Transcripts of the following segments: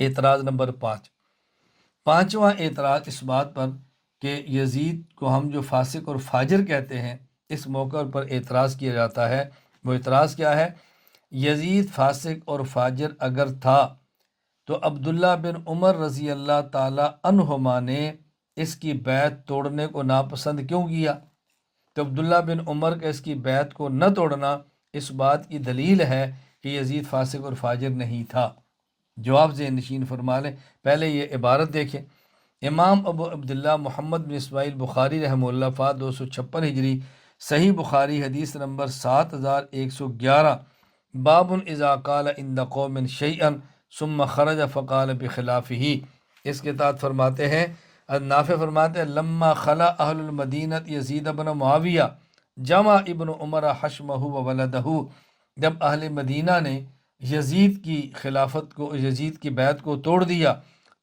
اعتراض نمبر 5، پانچواں اعتراض اس بات پر کہ یزید کو ہم جو فاسق اور فاجر کہتے ہیں، اس موقع پر اعتراض کیا جاتا ہے۔ وہ اعتراض کیا ہے؟ یزید فاسق اور فاجر اگر تھا تو عبداللہ بن عمر رضی اللہ تعالی عنہما نے اس کی بیعت توڑنے کو ناپسند کیوں کیا؟ تو عبداللہ بن عمر کا اس کی بیعت کو نہ توڑنا اس بات کی دلیل ہے کہ یزید فاسق اور فاجر نہیں تھا۔ جواب ذہن نشین فرما لیں۔ پہلے یہ عبارت دیکھیں، امام ابو عبداللہ محمد بن اسماعیل بخاری رحمہ اللہ وفات 256 ہجری، صحیح بخاری حدیث نمبر 7111، باب اذا قال عند قوم شیئا ثم خرج فقال بخلافہ۔ اس کے تحت فرماتے ہیں، نافع فرماتے ہیں، لما خلا اہل المدینہ یزید بن معاویہ جمع ابن عمر حشمہ و ولدہ، جب اہل مدینہ نے یزید کی خلافت کو، یزید کی بیعت کو توڑ دیا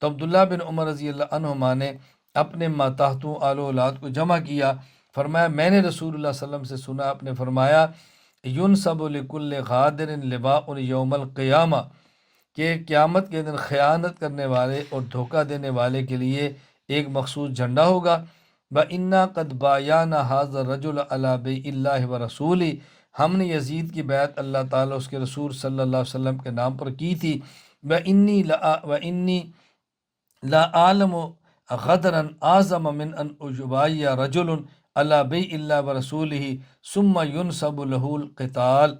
تو عبداللہ بن عمر رضی اللہ عنہما نے اپنے ماتحتوں آل و اولاد کو جمع کیا۔ فرمایا میں نے رسول اللہ صلی اللہ علیہ وسلم سے سنا، آپ نے فرمایا ینصب لکل غادر لواء یوم القیامہ، کہ قیامت کے دن خیانت کرنے والے اور دھوکہ دینے والے کے لیے ایک مخصوص جھنڈا ہوگا۔ وَإِنَّا قَدْ بَایَعْنَا هَذَا الرَّجُلَ عَلَى بَیعِ اللَّهِ وَرَسُولِهِ، ہم نے یزید کی بیعت اللہ تعالیٰ اس کے رسول صلی اللہ علیہ وسلم کے نام پر کی تھی۔ وَإِنِّي لا عالم غدرا اعظم من ان اجبائی رجل علی بیع اللہ ورسولہ ثم ينصب له القتال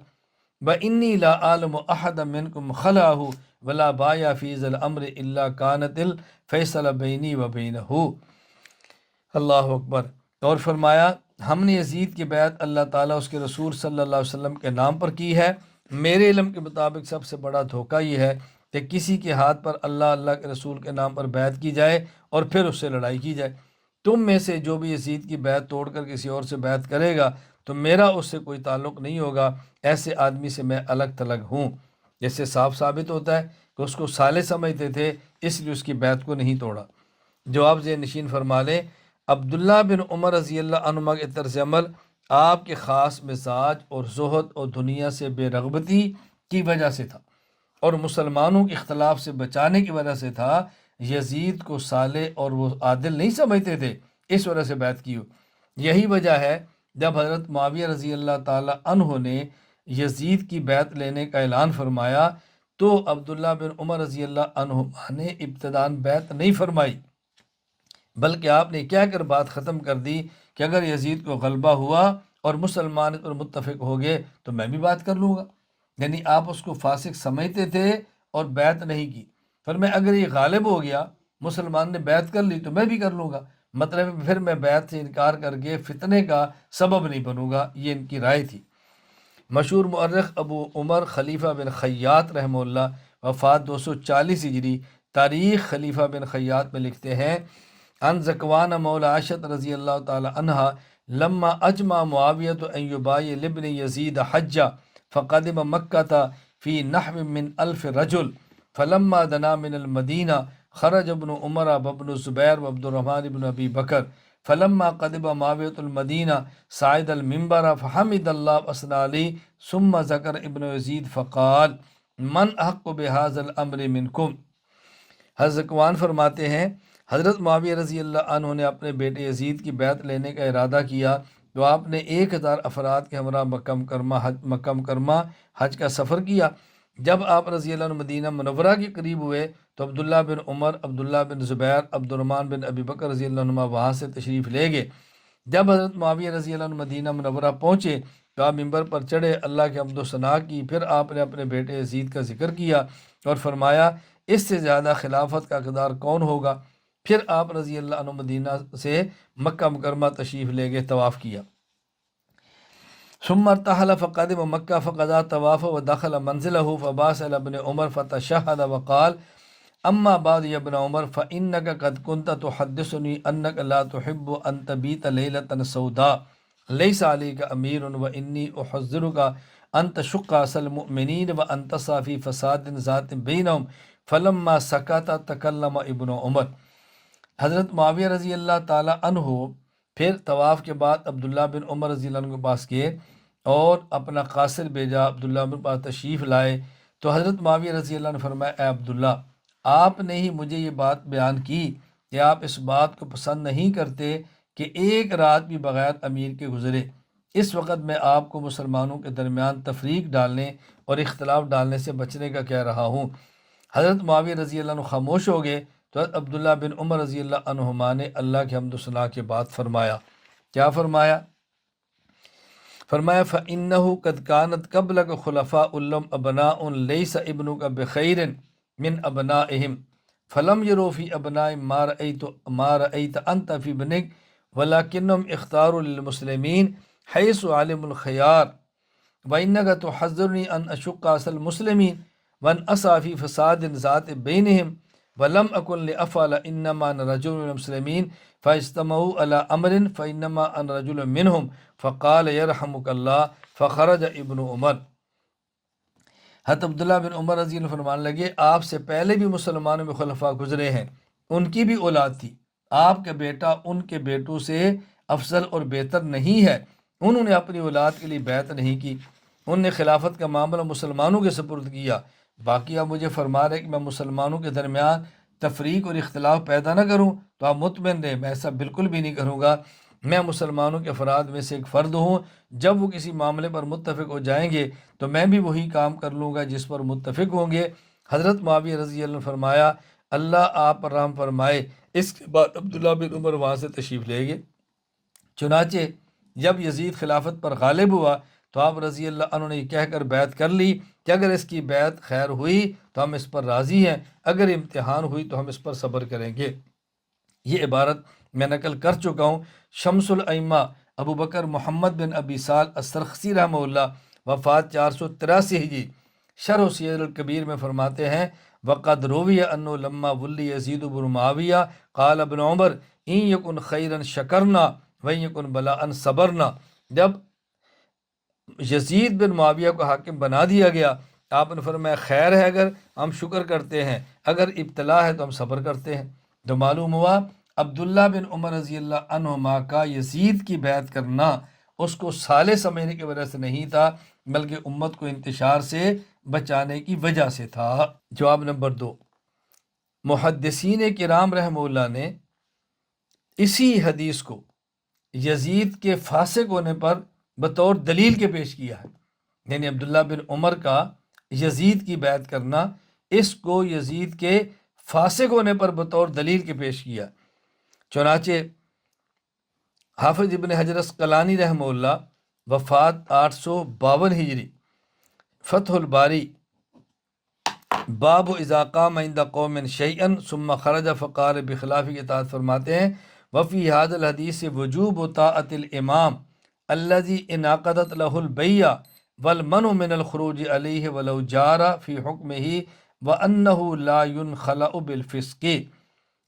وانی لا عالم احد منکم خلعہ ولا بایا فی ذی الامر الا کانت الفیصل بینی و بینہ۔ اللہ اکبر۔ اور فرمایا ہم نے یزید کی بیعت اللہ تعالیٰ اس کے رسول صلی اللہ علیہ وسلم کے نام پر کی ہے۔ میرے علم کے مطابق سب سے بڑا دھوکہ یہ ہے کہ کسی کے ہاتھ پر اللہ کے رسول کے نام پر بیعت کی جائے اور پھر اس سے لڑائی کی جائے۔ تم میں سے جو بھی یزید کی بیعت توڑ کر کسی اور سے بیعت کرے گا تو میرا اس سے کوئی تعلق نہیں ہوگا، ایسے آدمی سے میں الگ تھلگ ہوں۔ جس سے صاف ثابت ہوتا ہے کہ اس کو صالح سمجھتے تھے، اس لیے اس کی بیعت کو نہیں توڑا۔ جواب ذہن نشین فرما لیں، عبداللہ بن عمر رضی اللہ عنہ کے طرز عمل آپ کے خاص مزاج اور زہد اور دنیا سے بے رغبتی کی وجہ سے تھا، اور مسلمانوں کے اختلاف سے بچانے کی وجہ سے تھا۔ یزید کو صالح اور وہ عادل نہیں سمجھتے تھے، اس وجہ سے بیعت کی ہو۔ یہی وجہ ہے جب حضرت معاویہ رضی اللہ تعالی عنہ نے یزید کی بیعت لینے کا اعلان فرمایا تو عبداللہ بن عمر رضی اللہ عنہ نے ابتداً بیعت نہیں فرمائی، بلکہ آپ نے کہہ کر بات ختم کر دی کہ اگر یزید کو غلبہ ہوا اور مسلمان اس پر متفق ہو گئے تو میں بھی بات کر لوں گا۔ یعنی آپ اس کو فاسق سمجھتے تھے اور بیعت نہیں کی۔ فرمایا اگر یہ غالب ہو گیا، مسلمان نے بیعت کر لی تو میں بھی کر لوں گا، مطلب پھر میں بیعت سے انکار کر کے فتنے کا سبب نہیں بنوں گا۔ یہ ان کی رائے تھی۔ مشہور مورخ ابو عمر خلیفہ بن خیاط رحمہ اللہ وفات 240 ہجری، تاریخ خلیفہ بن خیاط میں لکھتے ہیں، ان زکوان مولا عائشہ رضی اللہ تعالی عنہا لما اجمع معاویۃ ان یبایع لابن یزید حجہ فقدم مکہ فی نحو من 1000 رجل فلما دنا من المدینہ خرج ابن عمر وابن الزبیر وعبد الرحمن بن ابی بکر فلما قدم معاویۃ المدینہ صعد المنبر فحمد اللہ واثنى علیہ ثم ذکر ابن یزید فقال من احق بهذا الامر منکم۔ حضرت زکوان فرماتے ہیں حضرت معاویہ رضی اللہ عنہ نے اپنے بیٹے یزید کی بیعت لینے کا ارادہ کیا تو آپ نے 1000 افراد کے ہمراہ مکہ مکرمہ حج کا سفر کیا۔ جب آپ رضی اللہ عنہ مدینہ منورہ کے قریب ہوئے تو عبداللہ بن عمر، عبداللہ بن زبیر، عبد الرحمن بن ابی بکر رضی اللہ عنہ وہاں سے تشریف لے گئے۔ جب حضرت معاویہ رضی اللہ عنہ مدینہ منورہ پہنچے تو آپ ممبر پر چڑھے، اللہ کے حمد و ثنا کی، پھر آپ نے اپنے بیٹے یزید کا ذکر کیا اور فرمایا اس سے زیادہ خلافت کا حقدار کون ہوگا۔ پھر آپ رضی اللہ عنہ مدینہ سے مکہ مکرمہ تشریف لے گئے، طواف کیا۔ ثم ارتحل فقدم مکہ فقضى طواف ودخل منزله فبعث الى ابن عمر فتشهد وقال اما بعد يا ابن عمر فانك قد كنت تحدثني انك لا تحب ان تبيت ليلة سوداء ليس عليك امير واني احذرك ان تشق عسى المؤمنين وان تسعى في فساد ذات بينهم فلما سكت تكلم ابن عمر۔ حضرت معاویہ رضی اللہ تعالی عنہ پھر طواف کے بعد عبداللہ بن عمر رضی اللہ عنہ کے پاس گئے اور اپنا قاصر بھیجا، عبداللہ بن پاس تشریف لائے تو حضرت معاویہ رضی اللہ عنہ فرمایا اے عبداللہ، آپ نے ہی مجھے یہ بات بیان کی کہ آپ اس بات کو پسند نہیں کرتے کہ ایک رات بھی بغیر امیر کے گزرے۔ اس وقت میں آپ کو مسلمانوں کے درمیان تفریق ڈالنے اور اختلاف ڈالنے سے بچنے کا کہہ رہا ہوں۔ حضرت معاویہ رضی اللہ عنہ خاموش ہو گئے تو حضرت عبداللہ بن عمر رضی اللہ عنہما نے اللہ کے حمد و ثنا کے بعد فرمایا، کیا فرمایا؟ فرمایا فَإِنَّهُ قَدْ كَانَتْ قَبْلَكَ خُلَفَاءُ لَهُمْ أَبْنَاءٌ لَيْسَ ابْنُكَ بِخَيْرٍ مِنْ أَبْنَائِهِمْ فَلَمْ يَرَوْا فِي أَبْنَائِهِمْ مَا رَأَيْتَ أَنْتَ فِي ابْنِكَ وَلَكِنَّهُمْ اخْتَارُوا لِلْمُسْلِمِينَ حَيْثُ عَلِمُوا الْخِيَارَ وَإِنَّكَ تُحَذِّرُنِي أَنْ أَشُقَّ عَلَى الْمُسْلِمِينَ وَأَنْ أَسْعَىٰ فِي فَسَادٍ ذَاتِ بَيْنِهِمْ وَلَمْ أَكُنْ لِأَفْعَلَ إِنَّمَا أَنَا رَجُلٌ مِنَ الْمُسْلِمِينَ فَاجْتَمَعُوا عَلَىٰ أَمْرٍ فَإِنَّمَا أَنَا رَجُلٌ مِّنْهُمْ فَقَالَ يَرْحَمُكَ اللَّهُ فَخَرَجَ ابْنُ عمر۔ حضرت عبداللہ بن عمر رضی اللہ عنہ فرمانے لگے، آپ سے پہلے بھی مسلمانوں میں خلفاء گزرے ہیں، ان کی بھی اولاد تھی، آپ کا بیٹا ان کے بیٹوں سے افضل اور بہتر نہیں ہے۔ انہوں نے اپنی اولاد کے لیے بیعت نہیں کی، انہوں نے خلافت کا معاملہ مسلمانوں کے سپرد کیا۔ باقی آپ مجھے فرما رہے کہ میں مسلمانوں کے درمیان تفریق اور اختلاف پیدا نہ کروں، تو آپ مطمئن رہیں میں ایسا بالکل بھی نہیں کروں گا۔ میں مسلمانوں کے افراد میں سے ایک فرد ہوں، جب وہ کسی معاملے پر متفق ہو جائیں گے تو میں بھی وہی کام کر لوں گا جس پر متفق ہوں گے۔ حضرت معاویہ رضی اللہ عنہ فرمایا، اللہ آپ پر رحم فرمائے۔ اس کے بعد عبداللہ بن عمر وہاں سے تشریف لے گئے۔ چنانچہ جب یزید خلافت پر غالب ہوا تو آپ رضی اللہ عنہ نے یہ کہہ کر بیعت کر لی کہ اگر اس کی بیعت خیر ہوئی تو ہم اس پر راضی ہیں، اگر امتحان ہوئی تو ہم اس پر صبر کریں گے۔ یہ عبارت میں نقل کر چکا ہوں۔ شمس الائمہ ابو بکر محمد بن ابی سال السرخسی رحمہ اللہ وفات 483 ہجری شرح سیر الکبیر میں فرماتے ہیں، وقد روی انہ لما ولی یزید بن معاویہ قال ابن عمر ان یکن خیرا شکرنا وان یکن بلاء صبرنا۔ جب یزید بن معاویہ کو حاکم بنا دیا گیا، آپ نے فرمایا خیر ہے اگر ہم شکر کرتے ہیں، اگر ابتلا ہے تو ہم صبر کرتے ہیں۔ تو معلوم ہوا عبداللہ بن عمر رضی اللہ عنہما کا یزید کی بیعت کرنا اس کو صالح سمجھنے کی وجہ سے نہیں تھا، بلکہ امت کو انتشار سے بچانے کی وجہ سے تھا۔ جواب نمبر 2، محدثین کرام رحمہ اللہ نے اسی حدیث کو یزید کے فاسق ہونے پر بطور دلیل کے پیش کیا ہے، یعنی عبداللہ بن عمر کا یزید کی بیعت کرنا، اس کو یزید کے فاسق ہونے پر بطور دلیل کے پیش کیا۔ چنانچہ حافظ ابن حجر اسقلانی رحمہ اللہ وفات 852 ہجری فتح الباری باب اذا قام عند قوم شیئا ثم خرج فقال بخلاف کی اطاعت فرماتے ہیں، وفی هذا الحدیث وجوب طاعت الامام الذي انعقدت له البیعہ والمنع من الخروج علیہ ولو جار فی حکمہ وانہ لا ينخلع بالفسق۔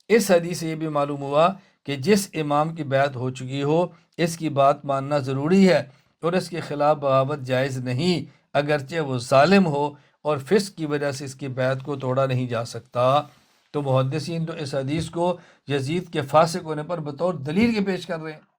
اس حدیث سے یہ بھی معلوم ہوا کہ جس امام کی بیعت ہو چکی ہو اس کی بات ماننا ضروری ہے اور اس کے خلاف بغاوت جائز نہیں، اگرچہ وہ ظالم ہو، اور فسق کی وجہ سے اس کی بیعت کو توڑا نہیں جا سکتا۔ تو محدثین تو اس حدیث کو یزید کے فاسق ہونے پر بطور دلیل کے پیش کر رہے ہیں۔